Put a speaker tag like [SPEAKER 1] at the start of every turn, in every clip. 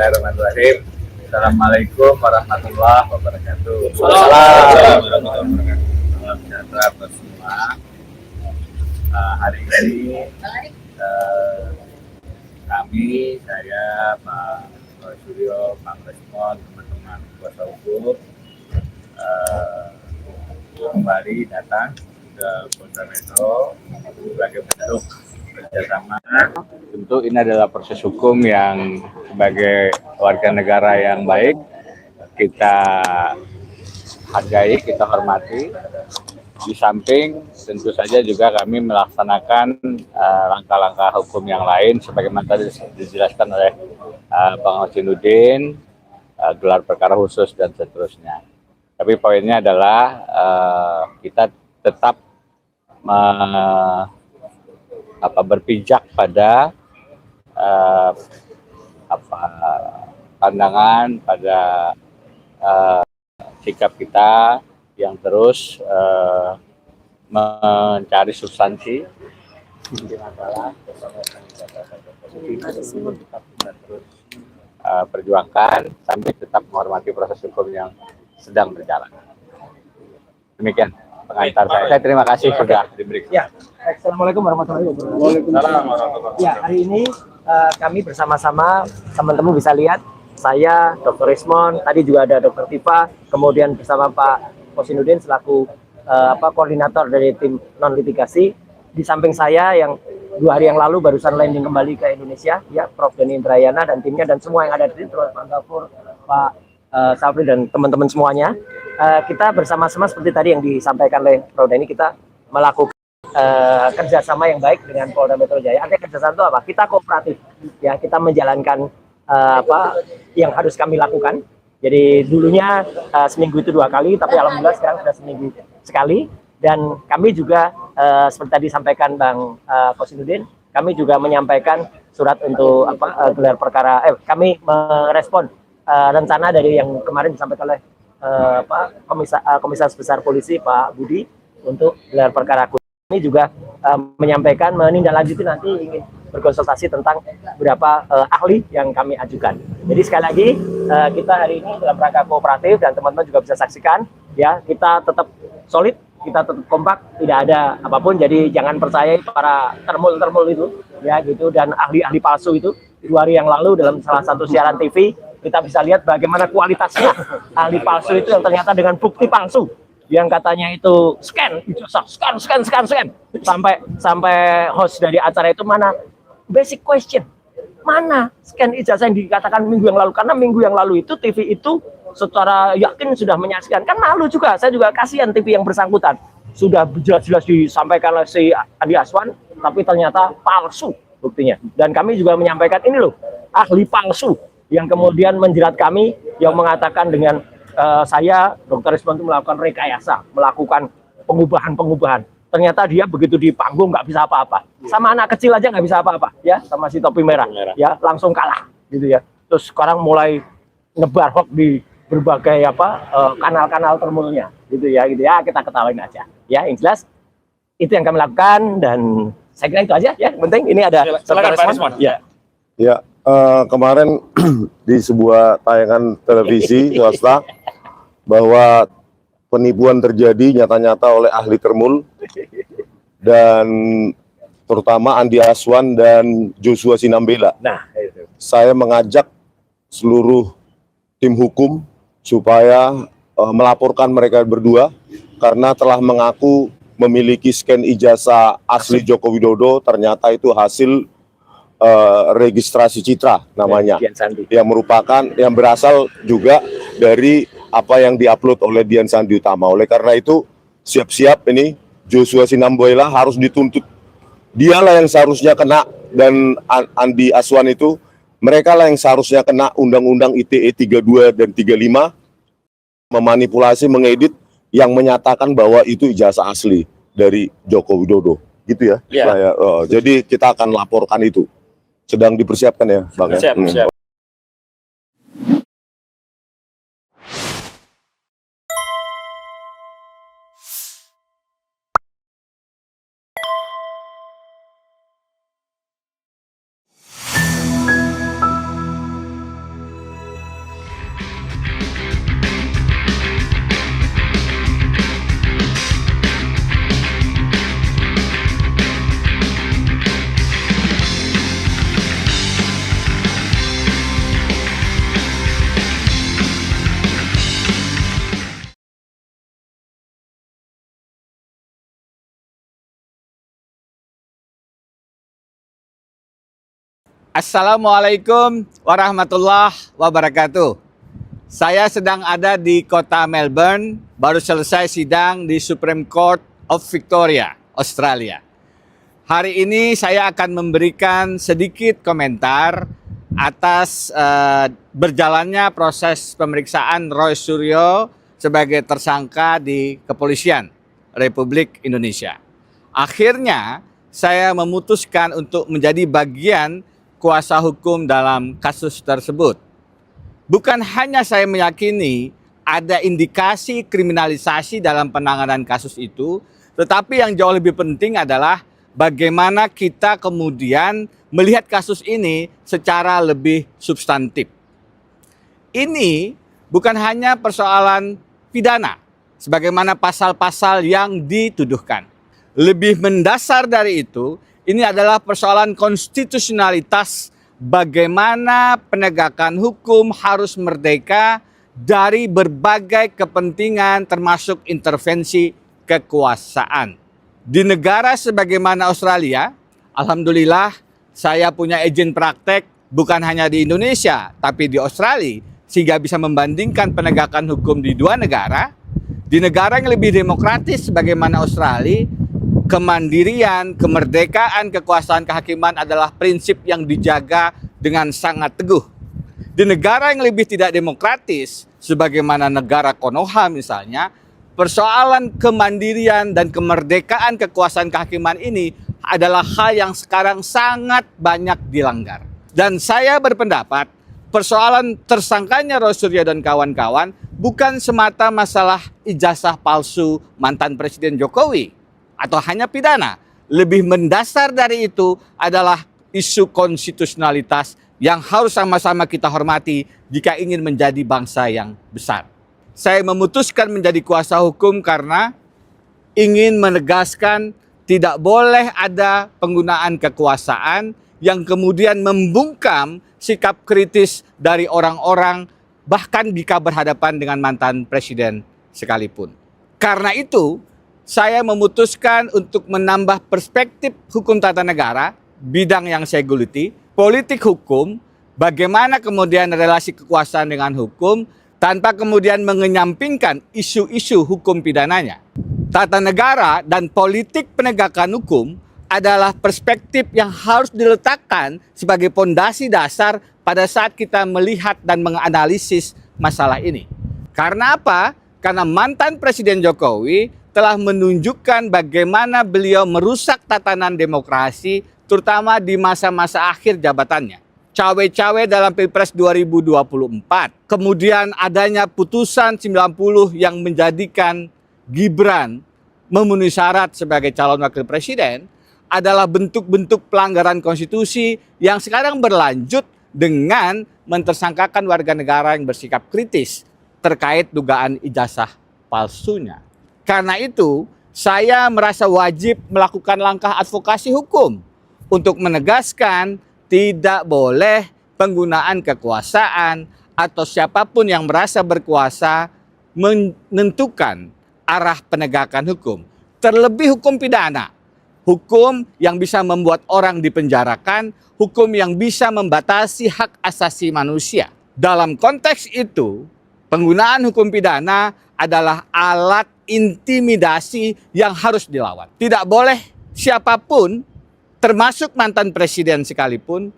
[SPEAKER 1] Bismillahirrahmanirrahim. Assalamualaikum warahmatullahi wabarakatuh.
[SPEAKER 2] Waalaikumsalam.
[SPEAKER 1] Salam sejahtera buat semua. Hari ini saya, Pak Suryo, Pak Resmon, teman-teman kuasa hukum kembali datang ke Polda Metro sebagai bentuk kerjasama. Tentu ini adalah proses hukum yang sebagai warga negara yang baik kita hargai, kita hormati. Di samping tentu saja juga kami melaksanakan langkah-langkah hukum yang lain sebagaimana tadi dijelaskan oleh Bang Hosinuddin, gelar perkara khusus dan seterusnya. Tapi poinnya adalah kita tetap berpijak pada pandangan, pada sikap kita yang terus mencari substansi masalah kita terus perjuangkan sambil tetap menghormati proses hukum yang sedang berjalan. Demikian pengantar saya. Terima kasih sudah diberi.
[SPEAKER 2] Ya, Assalamualaikum warahmatullahi wabarakatuh. Ya, hari ini kami bersama-sama, teman-teman bisa lihat, saya, Dr. Resmon, tadi juga ada Dr. Tifa, kemudian bersama Pak Hosinuddin selaku koordinator dari tim non litigasi. Di samping saya yang 2 hari yang lalu barusan landing kembali ke Indonesia, ya, Prof. Denny Indrayana dan timnya dan semua yang ada di sini, Pak Gafur, Pak Safri dan teman-teman semuanya. Kita bersama-sama seperti tadi yang disampaikan oleh Prof. Denny, kita melakukan kerjasama yang baik dengan Polda Metro Jaya. Artinya kerjasama itu apa? Kita kooperatif, ya, kita menjalankan yang harus kami lakukan. Jadi dulunya seminggu itu 2 kali, tapi alhamdulillah sekarang sudah seminggu sekali. Dan kami juga seperti tadi disampaikan Bang Hosinuddin, kami juga menyampaikan surat untuk gelar perkara. Kami merespon rencana dari yang kemarin disampaikan oleh Komisaris Besar Polisi Pak Budi untuk gelar perkara. Kami juga menyampaikan menindaklanjuti nanti ingin berkonsultasi tentang beberapa ahli yang kami ajukan. Jadi sekali lagi kita hari ini dalam rangka kooperatif dan teman-teman juga bisa saksikan, ya, kita tetap solid, kita tetap kompak, tidak ada apapun. Jadi jangan percaya para termul itu, ya, gitu, dan ahli-ahli palsu itu. 2 hari yang lalu dalam salah satu siaran TV kita bisa lihat bagaimana kualitasnya ahli palsu itu yang ternyata dengan bukti palsu. Yang katanya itu scan sampai host dari acara itu mana basic question, mana scan ijazah yang dikatakan minggu yang lalu, karena minggu yang lalu itu TV itu secara yakin sudah menyaksikan. Kan malu juga, saya juga kasihan TV yang bersangkutan, sudah jelas-jelas disampaikan oleh si Andi Aswan tapi ternyata palsu buktinya. Dan kami juga menyampaikan ini loh, ahli palsu yang kemudian menjerat kami, yang mengatakan dengan saya, Dr. Resmon, itu melakukan rekayasa, melakukan pengubahan. Ternyata dia begitu di panggung nggak bisa apa-apa. Sama anak kecil aja nggak bisa apa-apa, ya, sama si topi merah, ya, langsung kalah, gitu ya. Terus sekarang mulai nyebar hoax di berbagai kanal-kanal termulnya, gitu ya. Kita ketawain aja, ya. Yang jelas itu yang kami lakukan dan saya kira itu aja, ya. Penting ini ada Dr. Resmon, ya.
[SPEAKER 3] Ya. Kemarin di sebuah tayangan televisi swasta bahwa penipuan terjadi nyata-nyata oleh ahli termul dan terutama Andi Aswan dan Joshua Sinambela.
[SPEAKER 2] Nah, itu.
[SPEAKER 3] Saya mengajak seluruh tim hukum supaya melaporkan mereka berdua karena telah mengaku memiliki scan ijazah asli Joko Widodo, ternyata itu hasil registrasi citra namanya, yang merupakan yang berasal juga dari apa yang diupload oleh Dian Sandi Utama. Oleh karena itu siap-siap ini Joshua Sinambela harus dituntut. Dialah yang seharusnya kena, dan Andi Aswan itu mereka lah yang seharusnya kena Undang-Undang ITE 32 dan 35, memanipulasi, mengedit yang menyatakan bahwa itu ijazah asli dari Joko Widodo, gitu ya.
[SPEAKER 2] Ya.
[SPEAKER 3] Jadi kita akan laporkan itu. Sedang dipersiapkan ya, Bang.
[SPEAKER 2] Siap.
[SPEAKER 1] Assalamualaikum warahmatullahi wabarakatuh. Saya sedang ada di kota Melbourne, baru selesai sidang di Supreme Court of Victoria, Australia. Hari ini saya akan memberikan sedikit komentar atas berjalannya proses pemeriksaan Roy Suryo sebagai tersangka di Kepolisian Republik Indonesia. Akhirnya saya memutuskan untuk menjadi bagian kuasa hukum dalam kasus tersebut. Bukan hanya saya meyakini ada indikasi kriminalisasi dalam penanganan kasus itu, tetapi yang jauh lebih penting adalah bagaimana kita kemudian melihat kasus ini secara lebih substantif. Ini bukan hanya persoalan pidana, sebagaimana pasal-pasal yang dituduhkan. Lebih mendasar dari itu, ini adalah persoalan konstitusionalitas bagaimana penegakan hukum harus merdeka dari berbagai kepentingan termasuk intervensi kekuasaan. Di negara sebagaimana Australia, alhamdulillah saya punya izin praktek bukan hanya di Indonesia tapi di Australia sehingga bisa membandingkan penegakan hukum di dua negara. Di negara yang lebih demokratis sebagaimana Australia, kemandirian, kemerdekaan, kekuasaan kehakiman adalah prinsip yang dijaga dengan sangat teguh. Di negara yang lebih tidak demokratis, sebagaimana negara Konoha misalnya, persoalan kemandirian dan kemerdekaan kekuasaan kehakiman ini adalah hal yang sekarang sangat banyak dilanggar. Dan saya berpendapat persoalan tersangkanya Roy Suryo dan kawan-kawan bukan semata masalah ijazah palsu mantan Presiden Jokowi atau hanya pidana. Lebih mendasar dari itu adalah isu konstitusionalitas yang harus sama-sama kita hormati jika ingin menjadi bangsa yang besar. Saya memutuskan menjadi kuasa hukum karena ingin menegaskan tidak boleh ada penggunaan kekuasaan yang kemudian membungkam sikap kritis dari orang-orang bahkan jika berhadapan dengan mantan presiden sekalipun. Karena itu, saya memutuskan untuk menambah perspektif hukum tata negara, bidang yang saya geluti, politik hukum, bagaimana kemudian relasi kekuasaan dengan hukum, tanpa kemudian mengenyampingkan isu-isu hukum pidananya. Tata negara dan politik penegakan hukum adalah perspektif yang harus diletakkan sebagai pondasi dasar pada saat kita melihat dan menganalisis masalah ini. Karena apa? Karena mantan Presiden Jokowi telah menunjukkan bagaimana beliau merusak tatanan demokrasi, terutama di masa-masa akhir jabatannya. Cawe-cawe dalam Pilpres 2024. Kemudian adanya putusan 90 yang menjadikan Gibran memenuhi syarat sebagai calon wakil presiden adalah bentuk-bentuk pelanggaran konstitusi yang sekarang berlanjut dengan mentersangkakan warga negara yang bersikap kritis terkait dugaan ijazah palsunya. Karena itu, saya merasa wajib melakukan langkah advokasi hukum untuk menegaskan tidak boleh penggunaan kekuasaan atau siapapun yang merasa berkuasa menentukan arah penegakan hukum. Terlebih hukum pidana, hukum yang bisa membuat orang dipenjarakan, hukum yang bisa membatasi hak asasi manusia. Dalam konteks itu, penggunaan hukum pidana adalah alat intimidasi yang harus dilawan. Tidak boleh siapapun, termasuk mantan presiden sekalipun,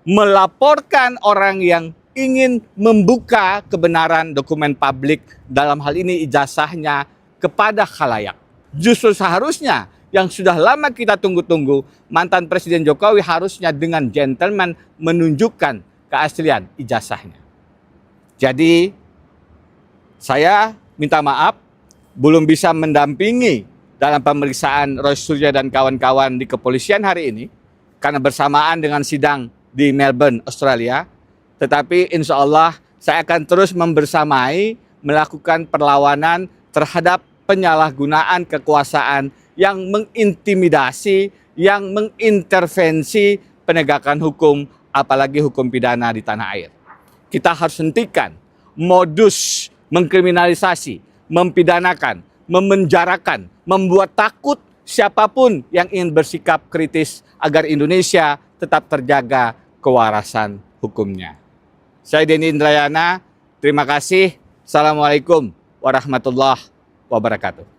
[SPEAKER 1] melaporkan orang yang ingin membuka kebenaran dokumen publik, dalam hal ini ijazahnya, kepada khalayak. Justru seharusnya yang sudah lama kita tunggu-tunggu, mantan Presiden Jokowi harusnya dengan gentleman menunjukkan keaslian ijazahnya. Jadi saya minta maaf belum bisa mendampingi dalam pemeriksaan Roy Suryo dan kawan-kawan di kepolisian hari ini karena bersamaan dengan sidang di Melbourne, Australia. Tetapi insya Allah saya akan terus membersamai melakukan perlawanan terhadap penyalahgunaan kekuasaan yang mengintimidasi, yang mengintervensi penegakan hukum, apalagi hukum pidana di tanah air. Kita harus hentikan modus mengkriminalisasi, mempidanakan, memenjarakan, membuat takut siapapun yang ingin bersikap kritis agar Indonesia tetap terjaga kewarasan hukumnya. Saya Denny Indrayana, terima kasih. Assalamualaikum warahmatullahi wabarakatuh.